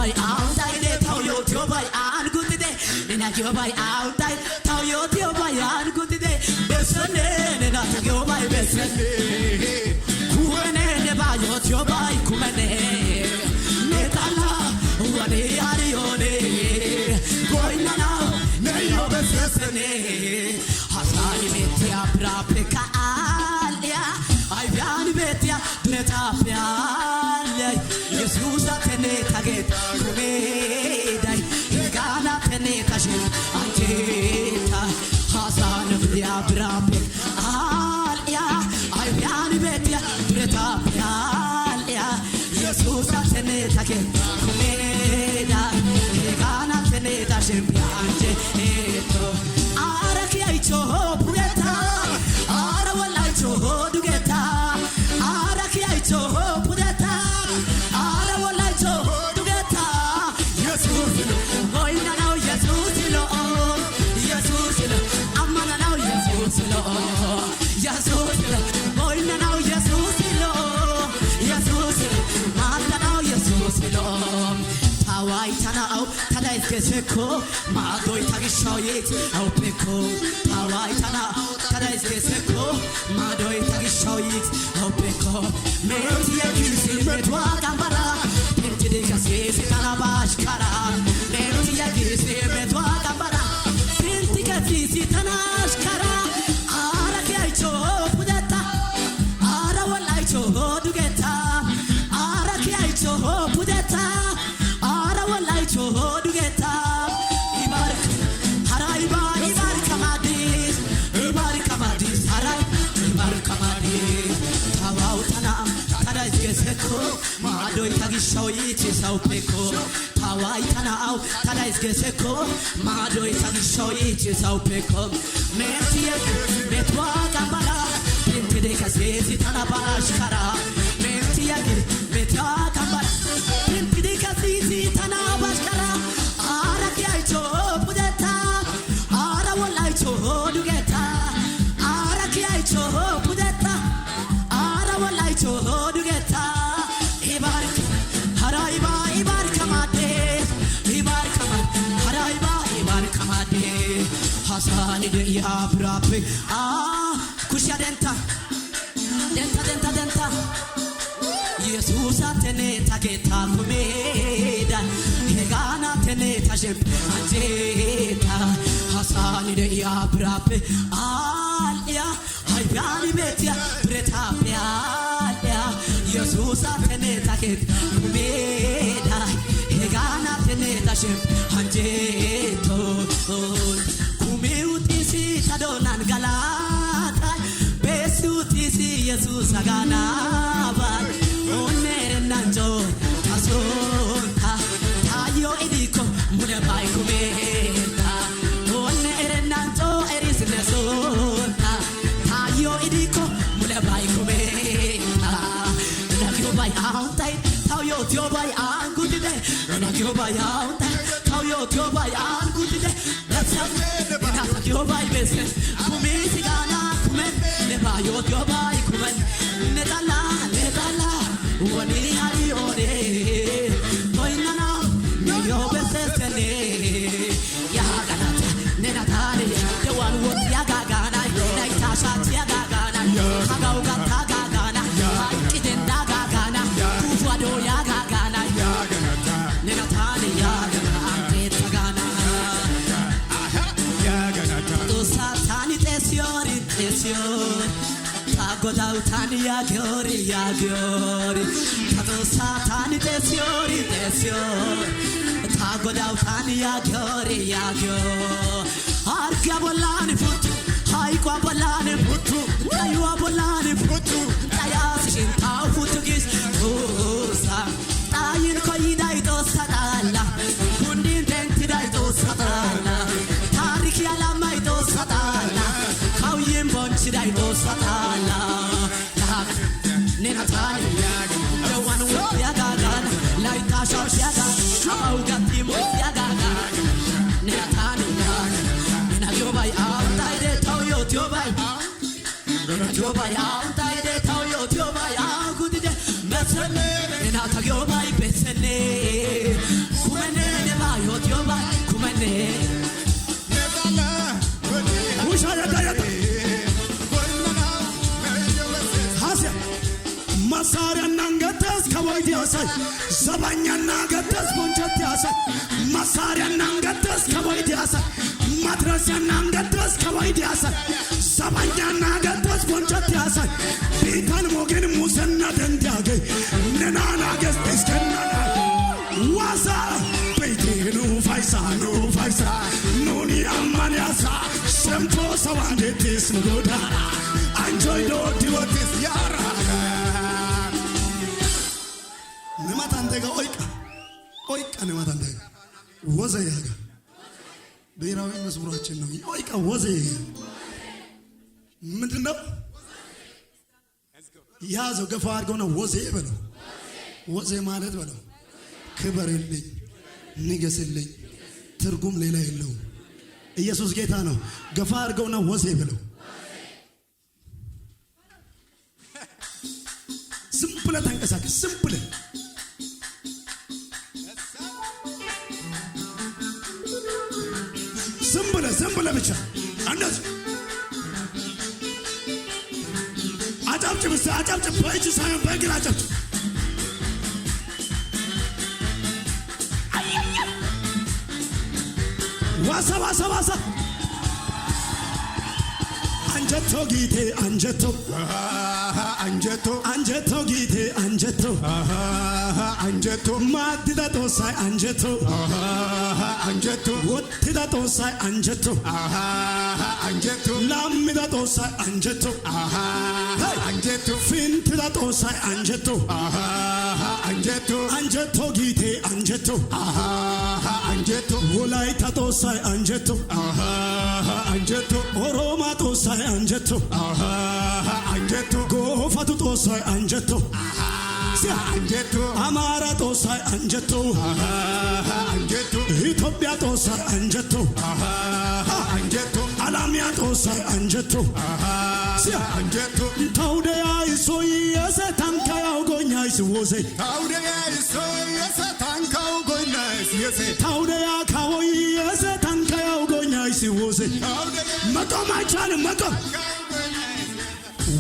by out I de tell you to by and good day and I go by out I tell you to by and good day best and not to go by best when and by your by kumane netala what they are going now no best hasani metia prapeka alia I bian betia netapia Jesus atene taget kumedai gana tene tashin anteta hasan bia brape alia I bian betia netapia Jesus atene taget kumedai gana tene tashin anteta araki aicho pureta ara wala aicho dugeta araki aicho pureta ara wala aicho dugeta Jesus goina now Jesus lo Jesus lo amana now Jesus lo Jesus lo goina now Jesus lo Jesus lo mata now Jesus lo Tawai tanao tadai keseko madoi tagishoyet au peko Tawai tanao tadai keseko madoi tagishoyet au peko metia kisi metwa gambara pentide kasi tanabash kara metia kisi metwa gambara pentide kasi tanash kara ara kaicho pudata ara walaicho dugeta ara kaicho pudata dugeta ibarak harai ibarak kamadis harai ibarak kamadis tawau tanam tarai geseko madoi tagishoyit sau peko tawai tanau tarai geseko madoi tagishoyit sau peko metia metwa gambara pentide kaseti tanabash kara metia metwa gambara pentide kaseti tanabash kara ara kiaicho pudeta ara walaicho dugeta ara kiaicho pudeta ara walaicho dugeta ibarak haraiba ibarak kamade ibarak kamad haraiba ibarak kamade hasani de abrape kusha denta Jesus atene tageta kumeda hegana tene tashep ajeta hasani de abrape alia hayani betia pretapia Jesus atene tageta kumeda hegana tene tashep ajeto kumeutisi tadonan galata besutisi Jesus agana Nanjo tasonta tayo ediko muna bai kumeta one nanjo eris nesonta tayo ediko muna bai kumeta nakyo bai autai tayo tyo bai angudide nakyo bai autai tayo tyo bai angudide that's nakyo bai bese kumesi gana kumen ne bayo tyo bai kumen netala Wani hari ore, toina na, niyo besesene. Ya ganata, nenatare, the one who yaga gana, naitasha yaga gana, hagau gata gana, kitten daga gana, kufado yaga gana, nenatare yaga ante gana. To satani tesiori. Godau tania gyori Tato satani tesiori Ta godau tania gyori Arkia bolani futu Haikwa bolani futu Tayua bolani futu Tayasishin tau futu gis Usa Tayin koidai to satala Kundin tentidai to satala Tariki alamai to satala Kauyim bonchidai to satala Nenatani the one who yaga like Tasha yaga how got him yaga Nenatani Nena yo by out I de tell you to by Nena yo by out I de tell you to by out good day Besene Nena yo by besene ሰባኛና ገደስ ቦንቸት ያሳ መሳሪያና ገደስ ከወይድ ያሳ ማትረሲያና ገደስ ከወይድ ያሳ ሰባኛና ገደስ ቦንቸት ያሳ ቢታን ሞገን ሙሰና ደንዳገ ነናና ገስ እስከናና ዋሳ ቤቴኑ ፋይሳ ኑኒ አማንያሳ ሰምቶ ሰው አንዴትስ ምጎዳ አንጆይ ዶዲ ወትስ ያራ ነማታንተጋ ኦይቃ ነማታንተጋ ወዘያጋ ብሔራዊ መዝሙራችን ነው። ኦይቃ ወዘያ ምንድነው? ያዘው ገፋ አድርገው ነው ወዜ በለው። ወዜ ማለት በለው ክበርልኝ፣ ንገስልኝ፣ ትርጉም ሌላ የለውም። ኢየሱስ ጌታ ነው። ገፋ አድርገው ነው ወዜ በለው። ዝም ብለህ ተንቀሳቀስ። ዝም ብለህ ብቻ እንደዚህ አጨብጭብ። አጨብጭብ። በእጅ ሳይሆን በእግር አጨብጭብ። ዋሳ አንጀቶ ጊቴ አንጀቶ ጊቴ አንጀቶ ማድዳ ጦሳይ አንጀቶ ወትዳ ጦሳይ አንጀቶ ላምዳ ጦሳይ አንጀቶ ፊንትዳ ጦሳይ አንጀቶ ጊቴ አንጀቶ ወላይታ ጦሳይ አንጀቶ ኦሮማ ጦሳይ አንጀቶ ጎፋቱ ጦሳይ አንጀቶ አማራ ጦሳይ አንጀቶ ኢትዮጵያ ጦሳይ አንጀቶ አላሚያ ጦሳይ አንጀቶ ታውደያ ይሶይ የሰታንካያው ጎኛይ ሲወሴ ታውደያ ካወይ የሰታንካያው ጎኛይ ሲወሴ መቆም አይቻልም። መቆም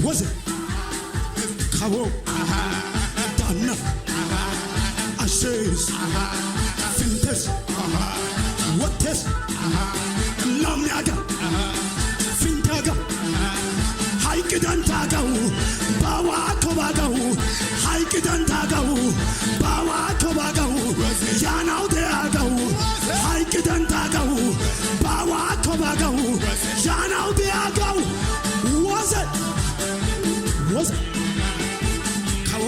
ወዘ ካዎ ዳና አሸስ ፊንተስ ወተስ ላምያጋ ፊንታጋ ሀይቅ ደንታጋው ባዋኮባጋው ሀይቅ ደንታጋው ባዋኮባጋው ያናው ደያጋው ሀይቅ ደንታጋው ባዋኮባጋው ያናው ደያጋው ወዘ ካዎ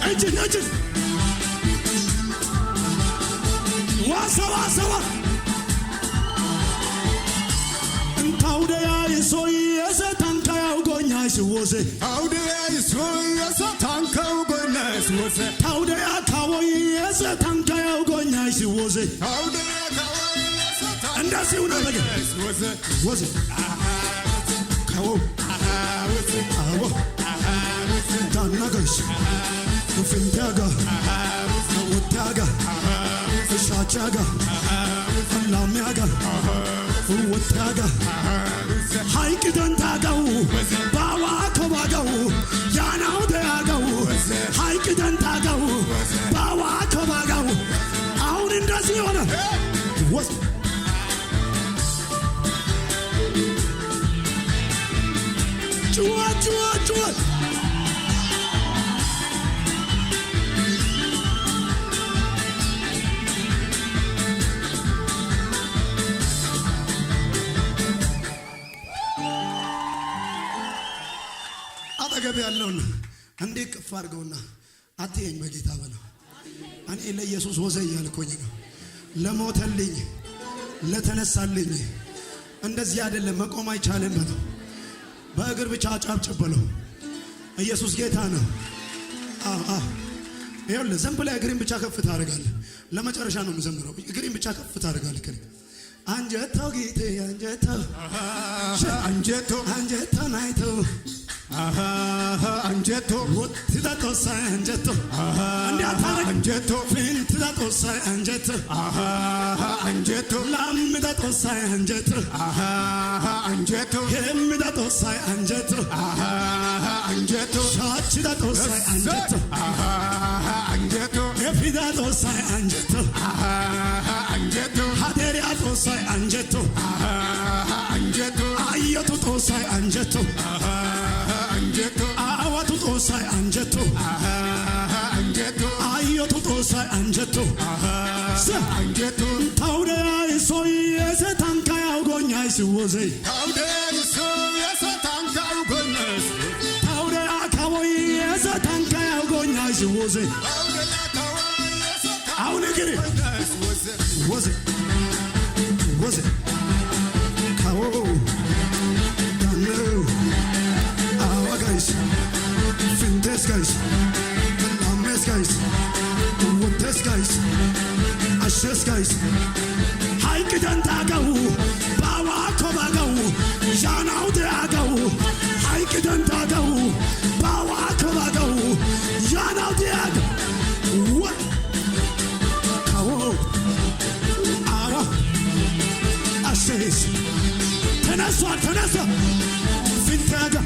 እጅን ዋሰዋ ታውደያ ይሶይ የሰታንካያው ጎኛይ ሲወሴ ታውደያ ካወይ የሰታንካያው ጎኛይ ሲወሴ እንደዚሁ ነው። ወዘ ካዎ አዎ ዳናጋሽ ፍንታጋ ወታጋ ሻቻጋ ላሚያጋ ወታጋ ሀይቅ ደንታጋው ባዋኮባጋው ያናው ደያጋው ሀይቅ ደንታጋው ባዋኮባጋው አሁን እንደዚህ ሆነ። ጩኸት አጠገብ ያለውና እንዴ ቅፍ አድርገውና አትየኝ በጌታ በለው። እኔ ለኢየሱስ ወዘ እያልኩኝ ነው። ለሞተልኝ ለተነሳልኝ እንደዚህ አይደለም መቆም አይቻልም በለው። በእግር ብቻ አጫብጭብ በለው። ኢየሱስ ጌታ ነው። ይኸውልህ ዝም ብለህ እግሬን ብቻ ከፍ ታደርጋለህ። ለመጨረሻ ነው የምዘምረው። እግሬን ብቻ ከፍ ታደርጋለህ። ከኔ አንጀታው ጌቴ አንጀቶ ናይቶ አንጀቶ ወትዳቶሳ አንጀቶ እንዲያታረግ anjeto finta tosai anjeto anjeto lamda tosai anjeto anjeto hemda tosai anjeto anjeto shachida tosai anjeto anjeto efida tosai anjeto anjeto haderia tosai anjeto anjeto ayoto tosai anjeto anjeto awatu tosai anjeto anjeto ayoto tosai anjeto anjeto taude soy ese tanka yagonya siwoze taude soy ese tanka yagonya taude akawoy ese tanka yagonya siwoze taude akawoy ese awne giri woze woze kawo dano awa guys fintes guys lames guys wotes guys ashes guys haik dantagau bawa kobagau janau deagau haik dantagau bawa kobagau janau deagau what kawo awa ashes tenasa fintaga